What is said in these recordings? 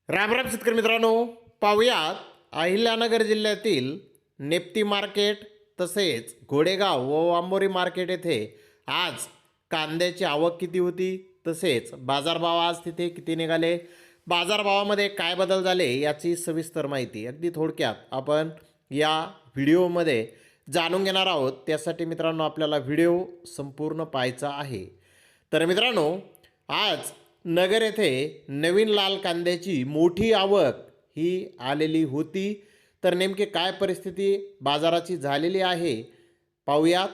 रामराम शेतकरी मित्रांनो, पाहुयात अहिल्यानगर जिल्ह्यातील नेप्ती मार्केट तसेच घोडेगाव व वांबोरी मार्केट येथे आज कांद्याची आवक किती होती, तसेच बाजारभाव आज तिथे किती निघाले, बाजारभावामध्ये काय बदल झाले याची सविस्तर माहिती अगदी थोडक्यात आपण या व्हिडिओमध्ये जाणून घेणार आहोत। त्यासाठी मित्रांनो आपल्याला व्हिडिओ संपूर्ण पाहायचा आहे। तर मित्रांनो, आज नगर येथे नवीन लाल कांद्याची मोठी आवक ही आलेली होती। तर नेमके काय परिस्थिती बाजाराची झालेली आहे पाहूयात।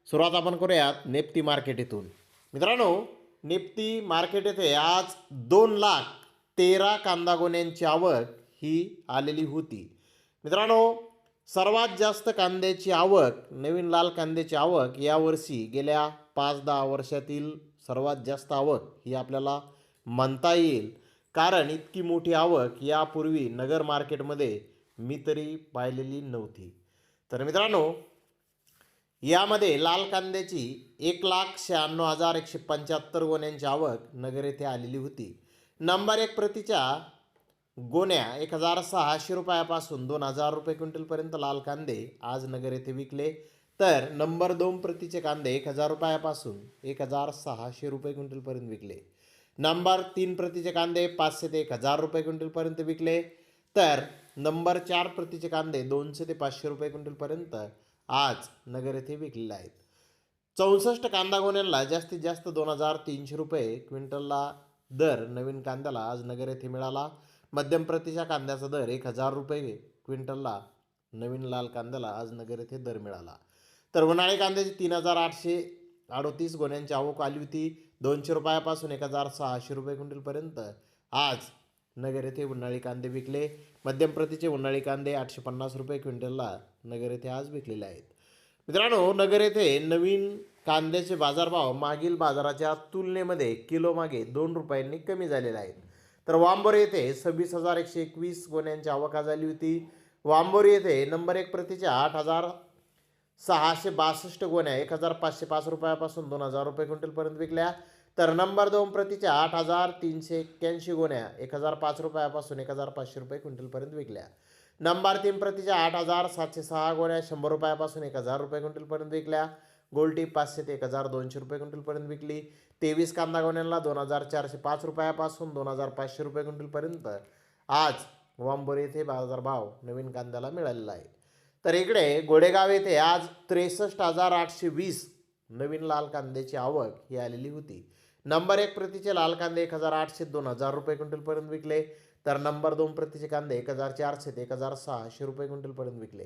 सुरुवात आपण करूयात नेप्ती मार्केट येथून। मित्रांनो, नेप्ती मार्केट येथे आज 2,13,000 कांदा गोण्यांची आवक ही आलेली होती। मित्रांनो, सर्वात जास्त कांद्याची आवक, नवीन लाल कांद्याची आवक यावर्षी गेल्या 5-10 वर्षातील सर्वात जास्त आवक ही आपल्याला म्हणता येईल, कारण इतकी मोठी आवक यापूर्वी नगर मार्केटमध्ये मी तरी पाहिलेली नव्हती। तर मित्रांनो, यामध्ये लाल कांद्याची 1,96,175 गोण्यांची आवक नगर येथे आलेली होती। नंबर 1 प्रतीच्या गोण्या 1,600 रुपयापासून 2,000 रुपये क्विंटलपर्यंत लाल कांदे आज नगर येथे विकले। तर नंबर 2 प्रतीचे कांदे 1,000 रुपयापासून 1,600 रुपये क्विंटलपर्यंत विकले। नंबर 3 प्रतीचे कांदे 500 ते 1,000 रुपये क्विंटलपर्यंत विकले। तर नंबर 4 प्रतीचे कांदे 200 ते 500 रुपये क्विंटलपर्यंत आज नगर येथे विकलेले आहेत। 64 कांदा गोण्यांना जास्तीत जास्त 2,300 रुपये क्विंटलला दर नवीन कांद्याला आज नगर येथे मिळाला। मध्यम प्रतीच्या कांद्याचा दर 1,000 रुपये क्विंटलला नवीन लाल कांद्याला आज नगर येथे दर मिळाला। तर उन्हाळी कांद्याची 3,838 गोण्यांची आवक आली होती। 200 रुपयापासून 1,600 रुपये क्विंटलपर्यंत आज नगर येथे उन्हाळी कांदे विकले। मध्यम प्रतीचे उन्हाळी कांदे 850 रुपये क्विंटलला नगर येथे आज विकलेले आहेत। मित्रांनो, नगर येथे नवीन कांद्याचे बाजारभाव मागील बाजाराच्या तुलनेमध्ये किलो मागे 2 रुपयांनी कमी झालेले आहेत। तर वांबोरी येथे 26,121 गोण्यांची आवक झाली होती। वांबोरी येथे नंबर 1 प्रतीच्या 8,662 गोण्या 1,505 रुपयापासून 2,000 रुपये क्विंटलपर्यंत विकल्या। तर नंबर 2 प्रतीच्या 8,381 गोण्या 1,005 रुपयापासून 1,500 रुपये क्विंटलपर्यंत विकल्या। नंबर 3 प्रतीच्या 8,706 गोण्या 100 रुपयापासून 1,000 रुपये क्विंटलपर्यंत विकल्या। गोल्टी 500 ते 1,200 रुपये क्विंटलपर्यंत विकली। 23 कांदा गोण्यांना 2,405 रुपयापासून 2,500 रुपये क्विंटलपर्यंत आज वांबोरी येथे बाजारभाव नवीन कांद्याला मिळालेला आहे। तर इकडे घोडेगाव येथे आज 63,820 नवीन लाल कांद्याची आवक ही आलेली होती। नंबर 1 प्रतीचे लाल कांदे 1,800 ते 2,000 रुपये क्विंटलपर्यंत विकले। तर नंबर 2 प्रतीचे कांदे 1,400 ते 1,600 रुपये क्विंटलपर्यंत विकले।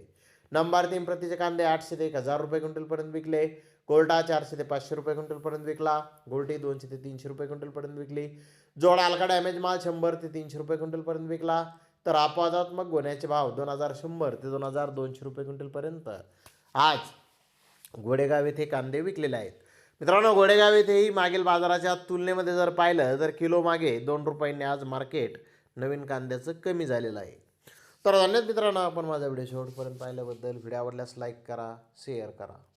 नंबर 3 प्रतीचे कांदे 800 ते 1,000 रुपये क्विंटलपर्यंत विकले। कोल्टा 400 ते 500 रुपये क्विंटलपर्यंत विकला। गोल्टी 200 ते 300 रुपये क्विंटलपर्यंत विकली। जोड हलका डॅमेज माल 100 ते 300 रुपये क्विंटलपर्यंत विकला। तर अपवादात्मक गोण्याचे भाव 2,100 ते 2,200 रुपये क्विंटलपर्यंत आज घोडेगाव येथे कांदे विकलेले आहेत। मित्रांनो, घोडेगाव येथेही मागील बाजाराच्या तुलनेमध्ये जर पाहिलं तर किलो मागे 2 रुपयांनी आज मार्केट नवीन कांद्याचं कमी झालेलं आहे। तर धन्यवाद मित्रांनो, आपण माझा व्हिडिओ शेवटपर्यंत पाहिल्याबद्दल। व्हिडिओ आवडल्यास लाईक करा, शेअर करा।